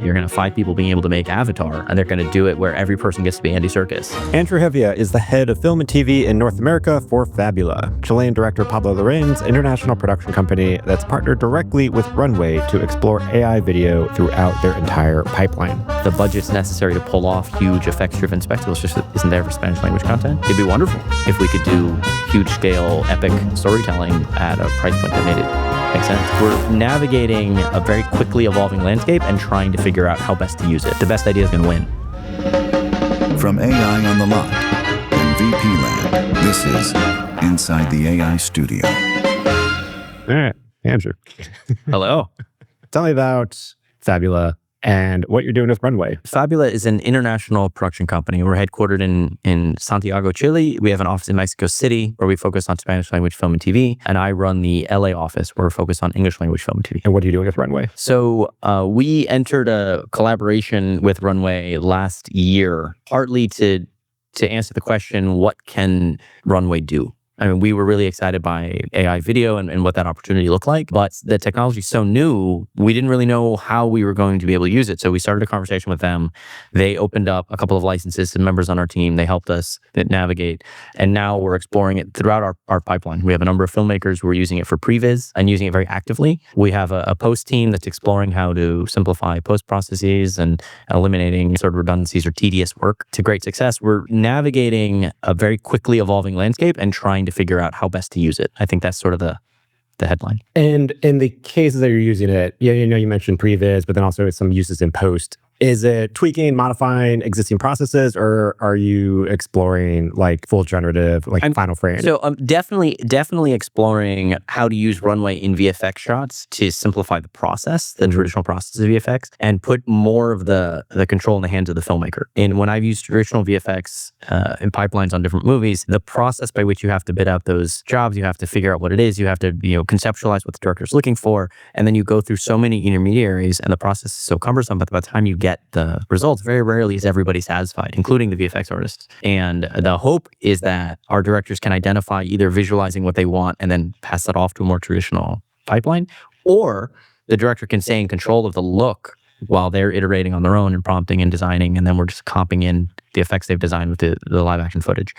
You're going to find people being able to make Avatar, and they're going to do it where every person gets to be Andy Serkis. Andrew Hevia is the head of film and TV in North America for Fabula, Chilean director Pablo Larraín's international production company that's partnered directly with Runway to explore AI video throughout their entire pipeline. The budgets necessary to pull off huge effects-driven spectacles just isn't there for Spanish language content. It'd be wonderful if we could do huge-scale, epic storytelling at a price point that made it make sense. We're navigating a very quickly evolving landscape and trying to figure out how best to use it. The best idea is going to win. From AI on the lot and VP Land, this is Inside the AI Studio. All right, Andrew. Hello. Tell me about Fabula and what you're doing with Runway. Fabula is an international production company. We're headquartered in Santiago, Chile. We have an office in Mexico City where we focus on Spanish language film and TV. And I run the LA office where we're focused on English language film and TV. And what are you doing with Runway? So we entered a collaboration with Runway last year, partly to answer the question, what can Runway do? I mean, we were really excited by AI video and what that opportunity looked like, but the technology is so new, we didn't really know how we were going to be able to use it. So we started a conversation with them. They opened up a couple of licenses to members on our team. They helped us navigate, and now we're exploring it throughout our pipeline. We have a number of filmmakers who are using it for pre-vis and using it very actively. We have a post team that's exploring how to simplify post processes and eliminating sort of redundancies or tedious work to great success. We're navigating a very quickly evolving landscape and trying to figure out how best to use it. I think that's sort of the headline. And in the cases that you're using it, you mentioned previs, but then also some uses in post. Is it tweaking, modifying existing processes, or are you exploring like full generative, like final frame? So definitely exploring how to use Runway in VFX shots to simplify the process, the traditional process of VFX, and put more of the control in the hands of the filmmaker. And when I've used traditional VFX in pipelines on different movies, the process by which you have to bid out those jobs, you have to figure out what it is, you have to conceptualize what the director's looking for, and then you go through so many intermediaries, and the process is so cumbersome. But by the time you get the results, very rarely is everybody satisfied, including the VFX artists. And the hope is that our directors can identify either visualizing what they want and then pass that off to a more traditional pipeline, or the director can stay in control of the look while they're iterating on their own and prompting and designing, and then we're just comping in the effects they've designed with the live action footage.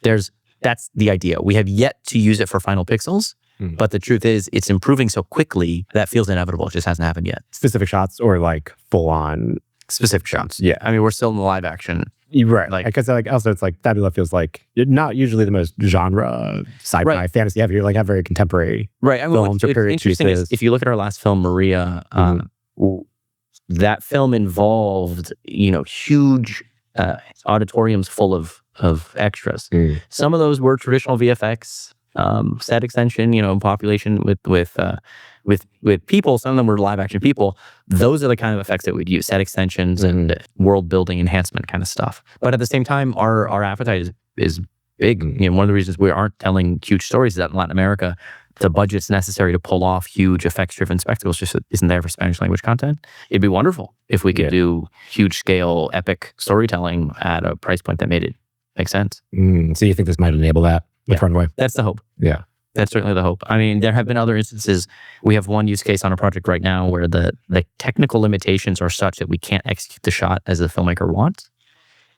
That's the idea. We have yet to use it for final pixels, but the truth is it's improving so quickly that feels inevitable. It just hasn't happened yet. Specific shots or like full on? Specific shots. Yeah. I mean, we're still in the live action. Right. Because also it's like Fabula feels like not usually the most genre, sci-fi, fantasy heavy. Like have very contemporary films or period pieces. If you look at our last film, Maria, that film involved, huge auditoriums full of extras. Some of those were traditional VFX, set extension, population with people. Some of them were live action people. Those are the kind of effects that we'd use, set extensions and world building enhancement kind of stuff. But at the same time, our appetite is big. One of the reasons we aren't telling huge stories is that in Latin America, the budgets necessary to pull off huge effects-driven spectacles just isn't there for Spanish language content. It'd be wonderful if we could do huge scale, epic storytelling at a price point that made it make sense. So you think this might enable that with Runway? That's the hope. Yeah. That's certainly the hope. I mean, there have been other instances. We have one use case on a project right now where the technical limitations are such that we can't execute the shot as the filmmaker wants.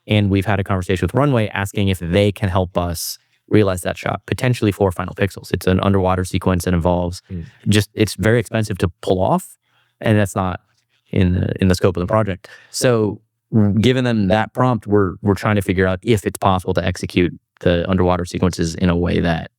And we've had a conversation with Runway asking if they can help us realize that shot, potentially for final pixels. It's an underwater sequence that involves it's very expensive to pull off, and that's not in the scope of the project. So given them that prompt, we're trying to figure out if it's possible to execute the underwater sequences in a way that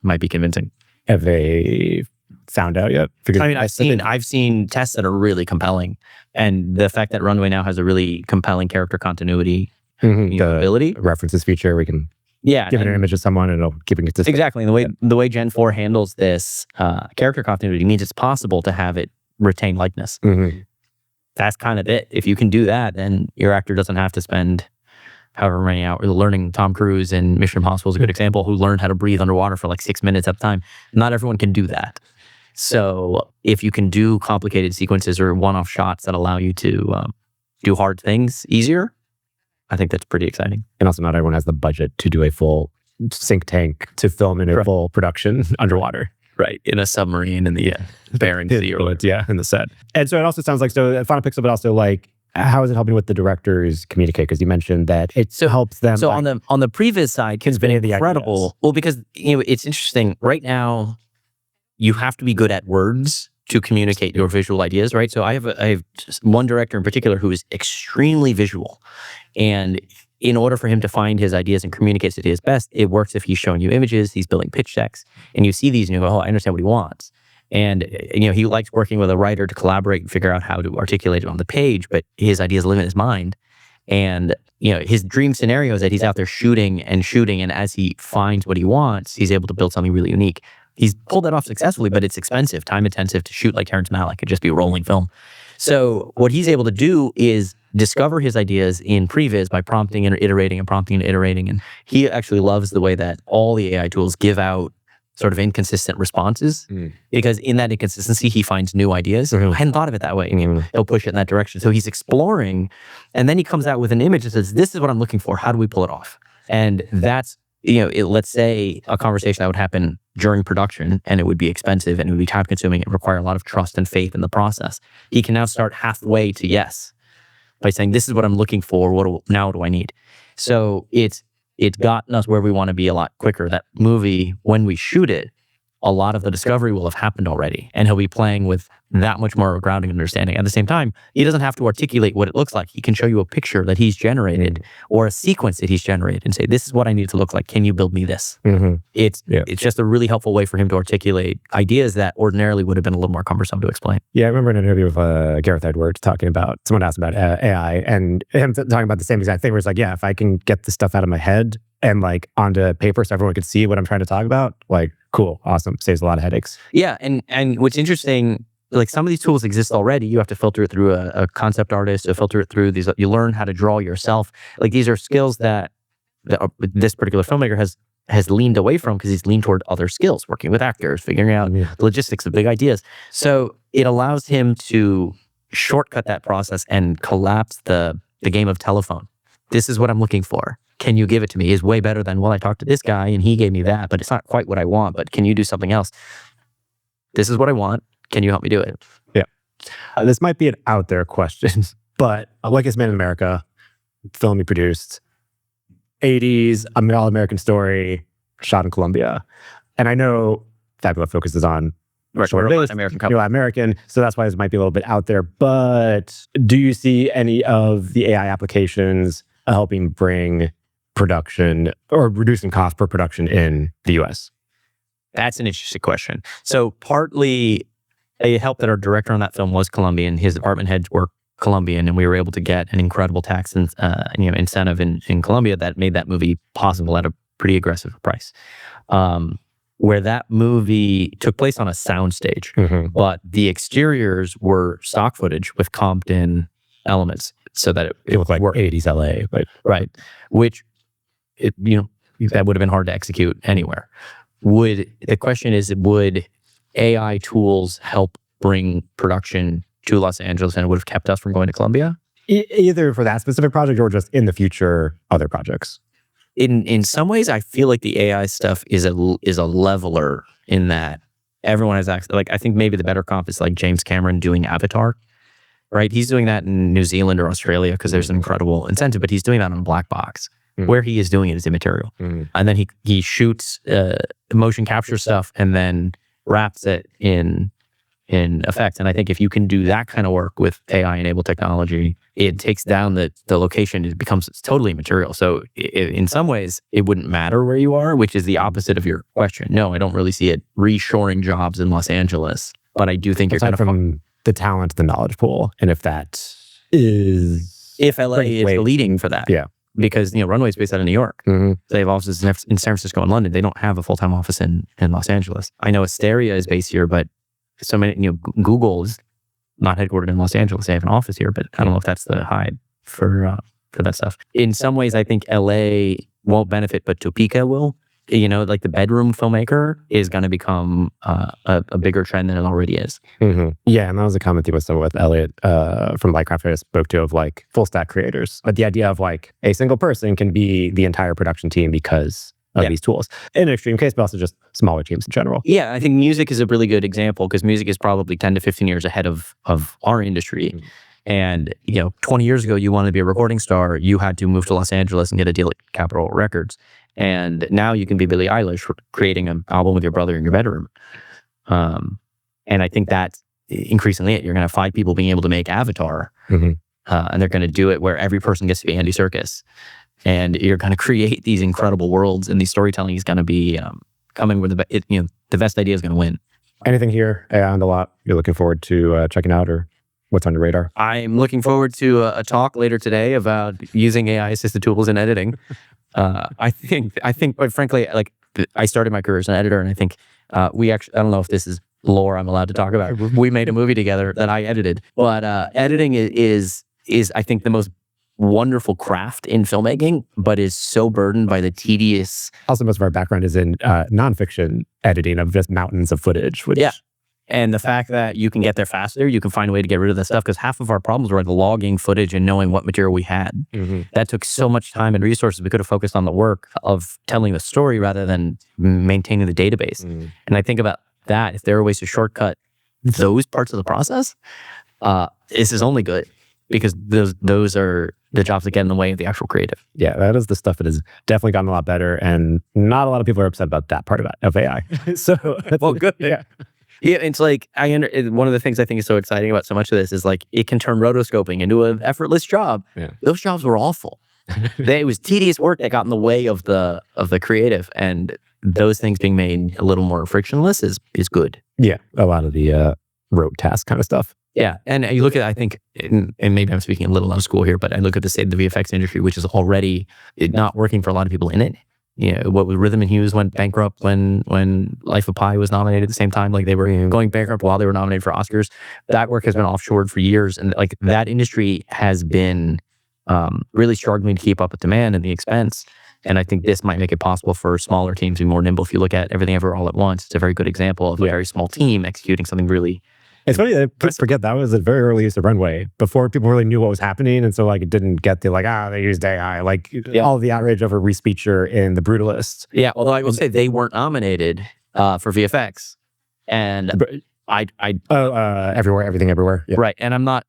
might be convincing. Have they found out yet? I mean, I've seen tests that are really compelling, and the fact that Runway now has a really compelling character continuity ability, references feature, we can give it an image of someone and it'll keep it consistent. Exactly. And the way Gen 4 handles this character continuity means it's possible to have it retain likeness. That's kind of it. If you can do that, then your actor doesn't have to spend however many hours learning. Tom Cruise in Mission Impossible is a good example, who learned how to breathe underwater for like 6 minutes at a time. Not everyone can do that. So if you can do complicated sequences or one-off shots that allow you to do hard things easier, I think that's pretty exciting. And also not everyone has the budget to do a full sink tank to film in a full production underwater. right, in a submarine in the Bering Sea or whatever. Yeah, in the set. And so it also sounds like, so Final Pixel, but also like, how is it helping with the directors communicate? Because you mentioned that it helps them. So like, on the previs side, it's been incredible. Well, because it's interesting right now. You have to be good at words to communicate your visual ideas, right? So I have one director in particular who is extremely visual, and in order for him to find his ideas and communicate his ideas best, it works if he's showing you images, he's building pitch decks, and you see these and you go, oh, I understand what he wants. And he likes working with a writer to collaborate and figure out how to articulate it on the page, but his ideas live in his mind. And his dream scenario is that he's out there shooting, and as he finds what he wants, he's able to build something really unique. He's pulled that off successfully, but it's expensive, time intensive to shoot like Terrence Malick. It'd just be rolling film. So what he's able to do is discover his ideas in previs by prompting and iterating and prompting and iterating. And he actually loves the way that all the AI tools give out sort of inconsistent responses, because in that inconsistency, he finds new ideas. I hadn't thought of it that way. He'll push it in that direction. So he's exploring, and then he comes out with an image that says, this is what I'm looking for. How do we pull it off? And that's, let's say a conversation that would happen during production, and it would be expensive and it would be time consuming. It would require a lot of trust and faith in the process. He can now start halfway to yes by saying, this is what I'm looking for. What do I need? So it's gotten us where we want to be a lot quicker. That movie, when we shoot it, a lot of the discovery will have happened already, and he'll be playing with that much more grounding and understanding. At the same time, he doesn't have to articulate what it looks like. He can show you a picture that he's generated or a sequence that he's generated and say, this is what I need it to look like. Can you build me this? It's just a really helpful way for him to articulate ideas that ordinarily would have been a little more cumbersome to explain. Yeah, I remember an interview with Gareth Edwards talking about, someone asked about AI, and him talking about the same exact thing, where it's like, yeah, if I can get the stuff out of my head and like onto paper so everyone could see what I'm trying to talk about, like, cool, awesome, saves a lot of headaches. Yeah, and what's interesting, like some of these tools exist already. You have to filter it through a concept artist, to filter it through these. You learn how to draw yourself. Like these are skills that this particular filmmaker has leaned away from, because he's leaned toward other skills, working with actors, figuring out the logistics of big ideas. So it allows him to shortcut that process and collapse the game of telephone. This is what I'm looking for. Can you give it to me? Is way better than, well, I talked to this guy and he gave me that, but it's not quite what I want, but can you do something else? This is what I want. Can you help me do it? Yeah. This might be an out there question, but Luckiest Man in America, film he produced, 80s, all-American story, shot in Colombia. And I know Fabula focuses on American, so that's why this might be a little bit out there. But do you see any of the AI applications helping bring production or reducing cost per production in the US? That's an interesting question. So partly it helped that our director on that film was Colombian. His department heads were Colombian, and we were able to get an incredible tax incentive in Colombia that made that movie possible at a pretty aggressive price. Where that movie took place on a soundstage, but the exteriors were stock footage with Compton elements, so that it looked like 80s LA, right? Which that would have been hard to execute anywhere. The question is, would AI tools help bring production to Los Angeles, and it would have kept us from going to Colombia? Either for that specific project or just in the future, other projects. In some ways, I feel like the AI stuff is a leveler, in that everyone has access. Like, I think maybe the better comp is like James Cameron doing Avatar, right? He's doing that in New Zealand or Australia because there's an incredible incentive, but he's doing that on a black box. Where he is doing it is immaterial. And then he shoots motion capture stuff and then wraps it in effects. And I think if you can do that kind of work with AI-enabled technology, it takes down the location. It becomes totally immaterial. So in some ways, it wouldn't matter where you are, which is the opposite of your question. No, I don't really see it reshoring jobs in Los Angeles. But I do think you're kind of from the talent, the knowledge pool. And if that is... If LA is the leading for that. Yeah. Because Runway is based out of New York. They have offices in San Francisco and London. They don't have a full-time office in Los Angeles. I know Asteria is based here, but so many, Google is not headquartered in Los Angeles. They have an office here, but I don't know if that's the hide for that stuff. In some ways, I think LA won't benefit, but Topeka will. Like the bedroom filmmaker is going to become a bigger trend than it already is. Yeah, and that was a comment he was with Elliot from Lightcraft I spoke to, of like full stack creators. But the idea of like a single person can be the entire production team because of these tools. In an extreme case, but also just smaller teams in general. Yeah, I think music is a really good example because music is probably 10 to 15 years ahead of our industry. And, 20 years ago, you wanted to be a recording star, you had to move to Los Angeles and get a deal at Capitol Records. And now you can be Billie Eilish creating an album with your brother in your bedroom. And I think that's increasingly it. You're going to have 5 people being able to make Avatar, and they're going to do it where every person gets to be Andy Serkis. And you're going to create these incredible worlds, and the storytelling is going to be coming where the best idea is going to win. Anything here, AI on the lot, you're looking forward to checking out, or what's on your radar? I'm looking forward to a talk later today about using AI-assisted tools in editing. I think, quite frankly, like I started my career as an editor, and I think I don't know if this is lore I'm allowed to talk about. We made a movie together that I edited, but editing is I think the most wonderful craft in filmmaking, but is so burdened by the tedious. Also, most of our background is in nonfiction editing of just mountains of footage. And the fact that you can get there faster, you can find a way to get rid of that stuff, because half of our problems were like logging footage and knowing what material we had. That took so much time and resources. We could have focused on the work of telling the story rather than maintaining the database. And I think about that. If there are ways to shortcut those parts of the process, this is only good, because those are the jobs that get in the way of the actual creative. Yeah, that is the stuff that has definitely gotten a lot better, and not a lot of people are upset about that part of AI. So, well, good. Yeah. Yeah, it's like one of the things I think is so exciting about so much of this is like it can turn rotoscoping into an effortless job. Yeah. Those jobs were awful. It was tedious work that got in the way of the creative, and those things being made a little more frictionless is good. Yeah, a lot of the rote task kind of stuff. Yeah, and you look at, I think, and maybe I'm speaking a little out of school here, but I look at the state of the VFX industry, which is already not working for a lot of people in it. What with Rhythm and Hughes went bankrupt when Life of Pi was nominated at the same time. Like they were going bankrupt while they were nominated for Oscars. That work has been offshored for years, and like that industry has been really struggling to keep up with demand and the expense. And I think this might make it possible for smaller teams to be more nimble. If you look at Everything Everywhere All at Once, it's a very good example of a very small team executing something really. It's funny that I forget that was the very early use of Runway before people really knew what was happening, and so like it didn't get the they used AI, all the outrage over Respeecher in The Brutalist. Yeah, although I will say they weren't nominated for VFX, and Everything Everywhere, yeah. Right, and I'm not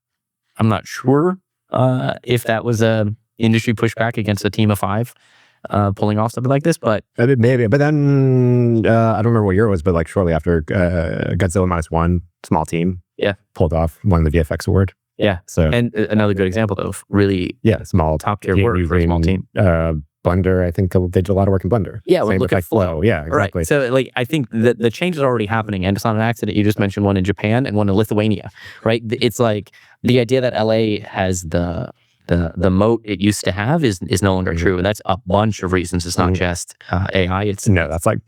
sure if that was a industry pushback against a team of 5 pulling off something like this, but maybe. But then I don't remember what year it was, but like shortly after Godzilla -1, small team, pulled off, won the VFX award. Yeah. So and another good example of really small top tier work for a small team. Blender, I think they did a lot of work in Blender. Yeah, well, look at Flow. Yeah, exactly. Right. So like I think that the change is already happening, and it's not an accident. You just mentioned one in Japan and one in Lithuania, right? It's like the idea that LA has the moat it used to have is no longer true, and that's a bunch of reasons. It's not just AI. It's that's like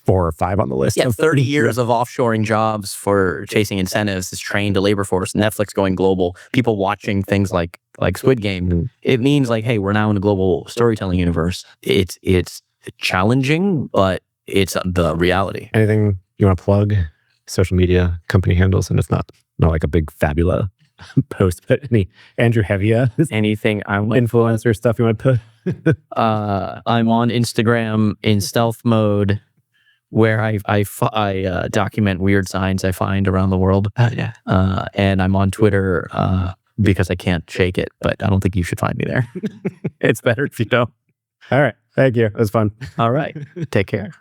4 or 5 on the list. Yeah, 30 years of offshoring jobs for chasing incentives has trained a labor force. Netflix going global, people watching things like Squid Game. It means like, hey, we're now in a global storytelling universe. It's challenging, but it's the reality. Anything you want to plug? Social media, company handles, and it's not like a big Fabula post, but any Andrew Hevia, anything influencer stuff you want to put? I'm on Instagram in stealth mode, where I document weird signs I find around the world. And I'm on Twitter because I can't shake it, but I don't think you should find me there. It's better if you don't. All right, thank you. It was fun. All right, take care.